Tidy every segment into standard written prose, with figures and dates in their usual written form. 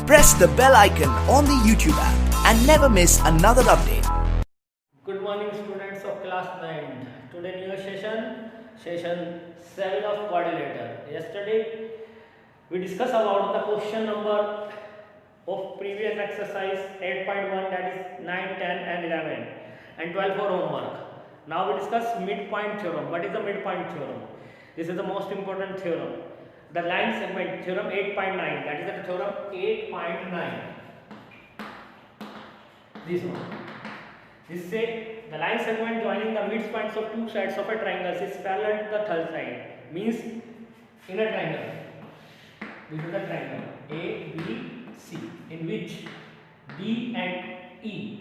Press the bell icon on the YouTube app and never miss another update. Good morning, students of class 9. Today new session 7 of quadrilateral. Yesterday we discussed about the question number of previous exercise 8.1, that is 9, 10 and 11 and 12 for homework. Now we discuss midpoint theorem. What is the midpoint theorem? This is the most important theorem. The line segment theorem 8.9, that is the theorem 8.9. This one. This say the line segment joining the midpoints of two sides of a triangle is parallel to the third side. Means in a triangle, this is the triangle A, B, C, in which D and E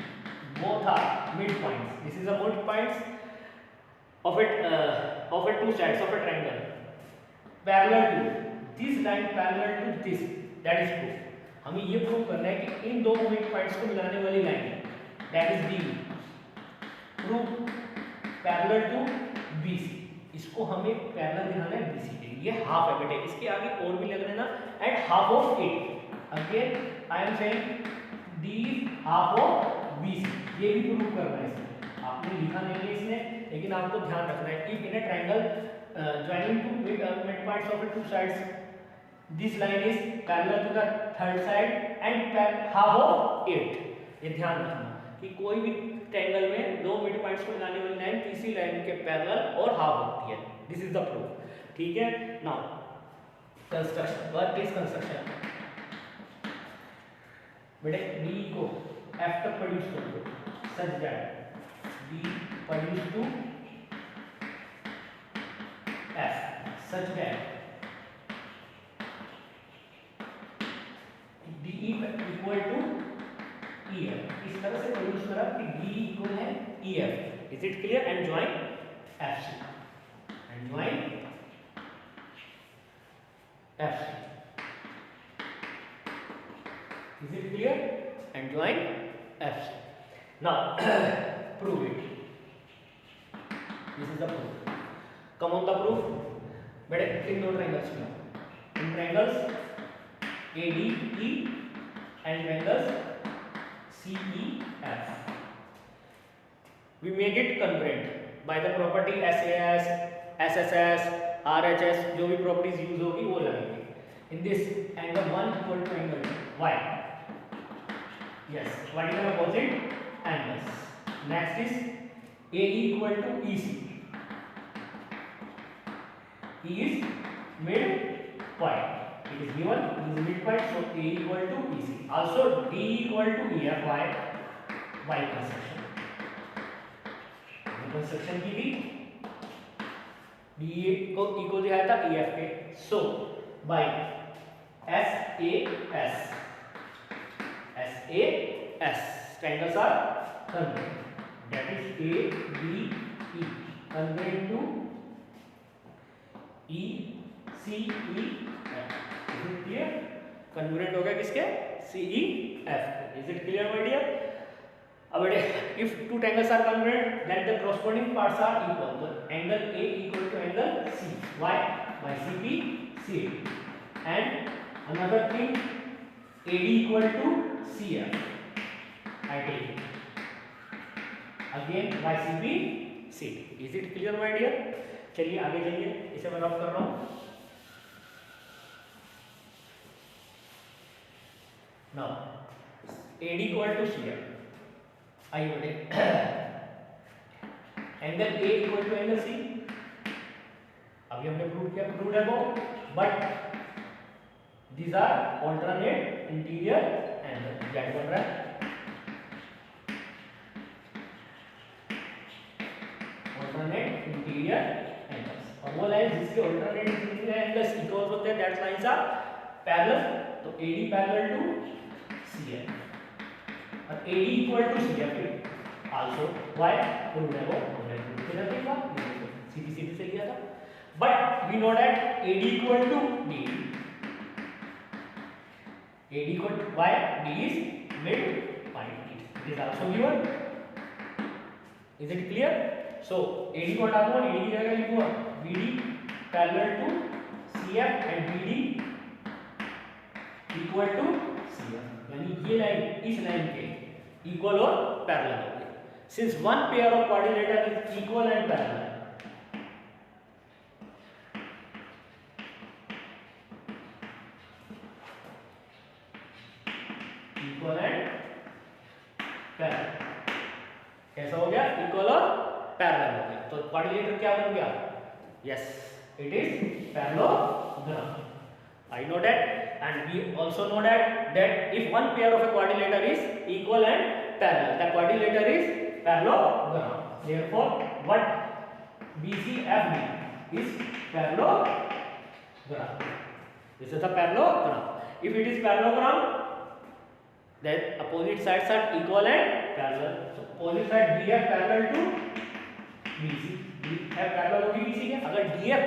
both are midpoints. This is the midpoints of a two sides of a triangle. Parallel to this line, parallel to this, that is proof. हमें ये prove करना है कि इन दो mid points को मिलाने वाली line, that is D, proof parallel to BC. इसको हमें पैरेलल दिखाना है BC के. ये हाफ है बेटे, इसके आगे और भी लग लेना and half of A. Again I am saying D is half of BC. ये भी प्रूव करना है इसमें. आपने लिखा नहीं है इसमें, लेकिन आपको ध्यान रखना है कि in a triangle joining two midpoints of the two sides, this line is parallel to the third side and half of it. ये ध्यान रखना कि कोई भी ट्रायंगल में दो मिड पॉइंट्स को मिलाने वाली लाइन तीसरी लाइन के पैरेलल और हाफ होती है. This is the proof. ठीक है. Now construction, work is construction. बेटे डी को एफ तक प्रोड्यूस कर दो such that D produce to F such that D equal to E F. इस तरह से प्रोड्यूस करा कि डी इक्वल है E F. Is it clear? And join F C and join F C. Is it clear? And join FC. Now prove it. This is the proof. Come on the proof. बेटे इन दो triangles में, इन triangles ADE and triangles CEF. We make it congruent by the property SAS, SSS, RHS. जो भी properties use होगी वो लगेंगे. In this angle 1 equal to angle Y. Yes, what is the opposite angles? Next is AE equal to EC. E is midpoint. It is given. It is midpoint, so A equal to EC. Also D equal to EF by construction. Construction की भी D को equal दिया था EF के. So by SAS. SAS triangles are congruent. That is ABE congruent to ECEF. Is it clear? Congruent हो गया किसके? CEF. Is it clear, my dear? अब बेटे if two triangles are congruent, then the corresponding parts are equal. So angle A equal to angle C. Why? By CP CD. And another thing, AD equal to CF. I take it. Again by CP CD. Is it clear, my dear? चलिए आगे चलिए, इसे मैं rough कर रहा हूँ. Now AD equal to CF. आइए बेटे angle A equal to angle C. अभी हमने प्रूव किया, प्रूव है वो, but these are alternate interior angles. क्या बन रहा है? Alternate interior angles. और वो लाइन जिसके alternate interior angles इक्वल होते हैं, that lines are parallel. तो AD parallel to CF और AD equal to CF. Also why? Prove है वो, हमने प्रूव किया था, सीधी सीधी से लिया था. But we know that AD equal to D. AD equal to why? D is midpoint. It is also given. Is it clear? So AD को हटा दो, AD की जगह लिखूंगा BD parallel to CF and BD equal to CF, यानी ये line इस line के इक्वल और पैरेलल होगी। Since one pair of quadrilateral is equal and parallel, equal and parallel, कैसा हो गया? इक्वल और पैरेलल हो गया। तो क्वाड्रिलेटर क्या बन गया? Yes, it is parallelogram. I know that, and we also know that if one pair of a quadrilateral is equal and parallel, the quadrilateral is parallelogram. Therefore, what BCFD is parallelogram. This is a parallelogram. If it is parallelogram, then opposite sides are equal and parallel. So opposite side DF parallel to BC. DF parallel होगी BC के। अगर DF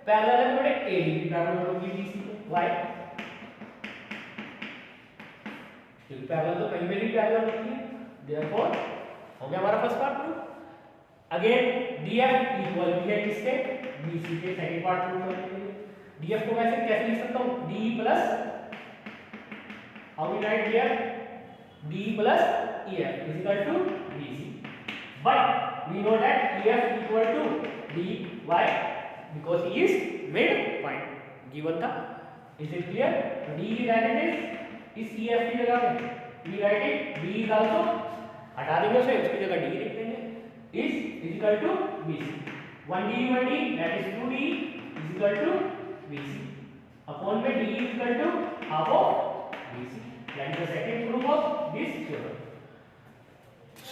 parallel है तो बेटे AB भी parallel होगी BC को। Why? क्योंकि पैरेलल तो कहीं भी पैरेलल होती है। Therefore हो गया हमारा first part proof. Again DF equal भी है किसके? BC के। सेकंड पार्ट प्रूफ करने के लिए DF को मैं कैसे लिख सकता हूँ? D plus, how we write DF? D plus EF is equal to BC. But we know that EF equal to D. Why? Because he is midpoint given था। Is it clear? So D is written is CF की जगह में we write it D is also, हटा देंगे उसे, उसकी जगह D लिख देंगे, is equal to BC. 1D that is 2D is equal to BC. Upon में D is equal to half of BC. That is the second proof of this theorem.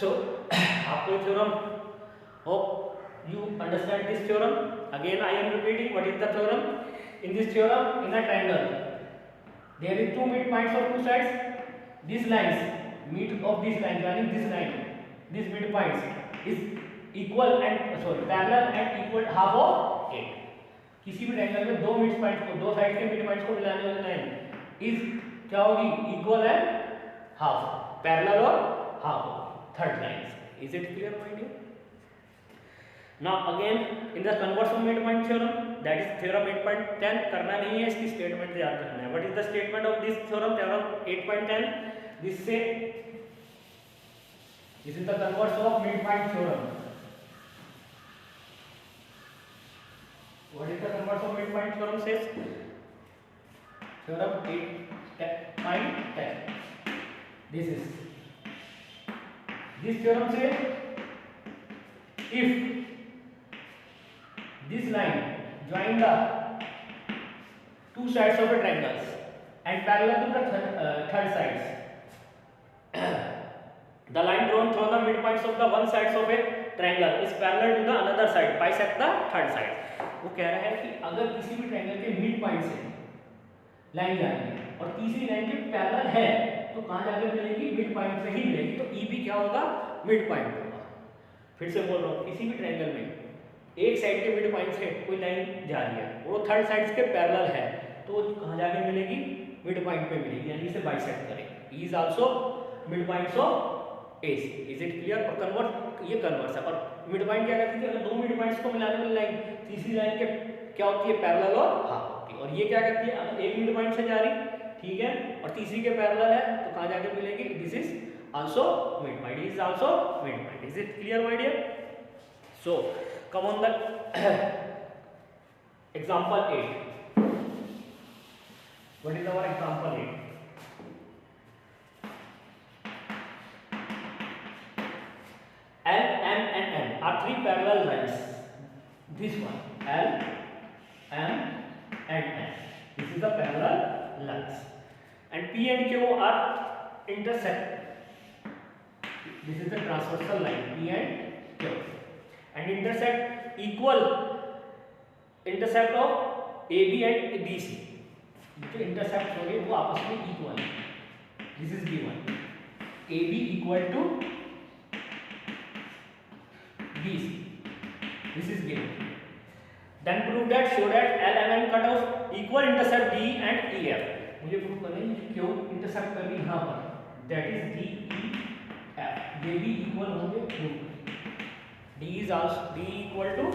So आपको theorem, hope you understand this theorem. Again I am repeating what is the theorem. In this theorem, in a triangle, there is two midpoints of two sides. These lines, mid of this line, meaning this line, these midpoints is equal and parallel and equal half of 8. किसी भी triangle में दो mid point को, दो side के mid points को मिलाने वाली लाइन इज क्या होगी? इक्वल एंड हाफ, पैरेलल और half, third line. Is it clear my dear? Now again in the converse of midpoint theorem, that is theorem 8.10, करना नहीं है, इसकी स्टेटमेंट याद रखना है। What is the statement of this theorem? Theorem 8.10, this say, this is the converse of midpoint theorem. What is the converse of midpoint theorem says? Theorem 8.10. This theorem says if this line join the two sides of a triangle and parallel to the third sides, the line drawn through the midpoints of the one sides of a triangle is parallel to the another side, bisect the third side. वो कह रहा है कि अगर किसी भी triangle के mid point से लाइन जा रही है और तीसरी लाइन के पैरेलल है तो कहाँ जाकर मिलेगी? मिड पॉइंट से ही मिलेगी। तो ई भी क्या होगा? मिड पॉइंट होगा। फिर से बोल रहा हूँ, किसी भी ट्रायंगल में एक साइड के मिड पॉइंट से कोई लाइन जा रही है, वो थर्ड साइड के पैरेलल है, तो कहाँ जाके मिलेगी? मिड पॉइंट पे मिलेगी, यानी इसे बाइसेक्ट करेंगे। E is also mid points of AC. Is it clear? और कन्वर्ट, ये कन्वर्स है। और मिड पॉइंट क्या कहती है? अगर दो मिड पॉइंट्स को मिलाने वाली लाइन तीसरी लाइन के क्या होती है? पैरेलल और हाफ होती है। और ये क्या कहती है? अगर एक मिड पॉइंट से जा रही, ठीक है, और तीसरी के पैरेलल है, तो कहाँ जाके मिलेगी? This is also mid point, is also mid point. Is it clear my dear? So come on the example 8. What is our example 8? L, M and N are three parallel lines. This one, L, M and N. This is the parallel lines. And P and Q are intersect. This is the transversal line, P and Q. And intersect equal intercept of AB and BC. जो intercept हो गए वो आपस में equal है. This is given. AB equal to BC. This is given. Then prove that, show that L, M and cut off equal intercept D and EF. मुझे prove करना है कि क्यों intercept कर रही यहाँ पर. That is D, E, F. ये भी equal होंगे prove. D is also D equal to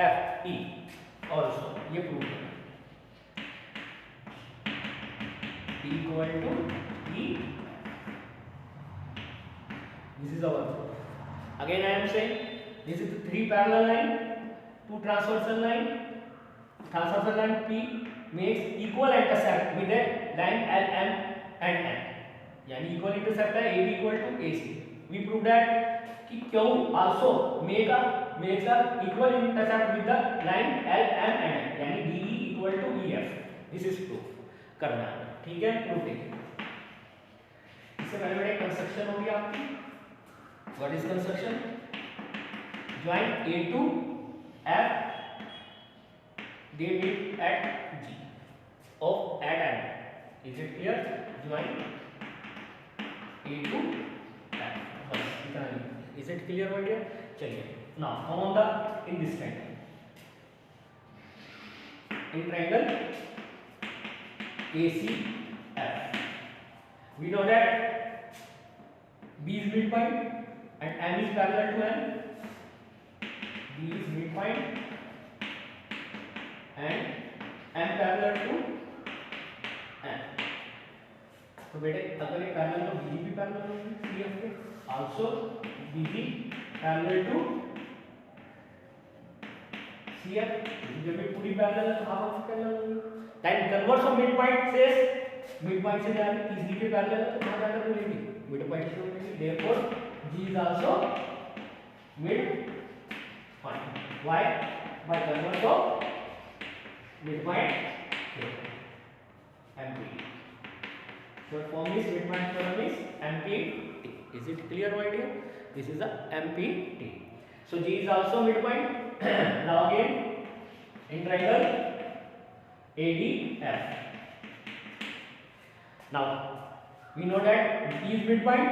F E also, ये प्रूव करना। D equal to DE. This is our. Again, I am saying this is the 3 parallel line, 2 transversal line. Transversal line P makes equal intercept with a line LM and N. यानी equal intercept है AB equal to AC. We prove that कि Q also makes a equal intercept with the line LM and N. यानी DE equal to EF. This is proof करना है, ठीक है? Proof देखिए. इससे पहले कंस्ट्रक्शन हो गया आपकी. What is construction? Join A to F. They meet at G of at N. Is it clear? Join A to F. बस इतना ही. Is it clear, my dear? चलिए. Now come on the in this triangle. In triangle ACF, we know that B is midpoint and M is parallel to N. B is midpoint and M parallel to N. तो बेटे अगर ये parallel तो BD भी parallel होगी CF के. Also BD parallel to CF. जब ये पूरी पैरेलल है तो हाफ ऑफ पैरेलल होगी. Then converse of midpoint says midpoint से जाएगी तीसरी के पैरेलल है तो कहाँ जाकर मिलेगी? midpoint से मिलेगी. Therefore G is also midpoint. Why? By converse of midpoint MP. So form is midpoint theorem is MPT. Is it clear, my dear? This is a MPT. So G is also midpoint. Now again in triangle ADF. Now we know that G is midpoint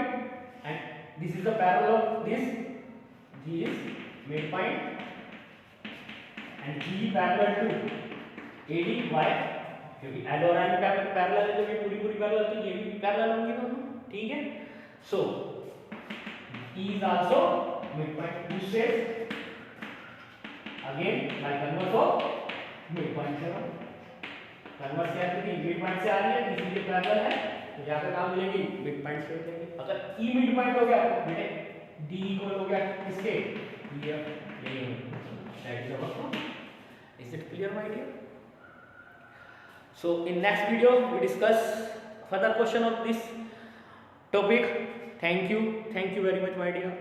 and this is the parallel of this. G is midpoint and G parallel to AD. Why? क्योंकि L और N parallel है, जब ये पूरी parallel तो ये भी parallel होंगे दोनों, ठीक है? So E is also midpoint. Who says? Again by converse of midpoint theorem. Converse क्या है कि midpoint से आ रही है, इसीलिए पैरेलल है, तो जाकर कहाँ मिलेगी? midpoint से मिलेगी. अगर E midpoint हो गया तो बेटे D इक्वल हो गया किसके? EF. That is our proof. Is it clear, my dear? So in next video we discuss further question of this topic. Thank you very much, my dear.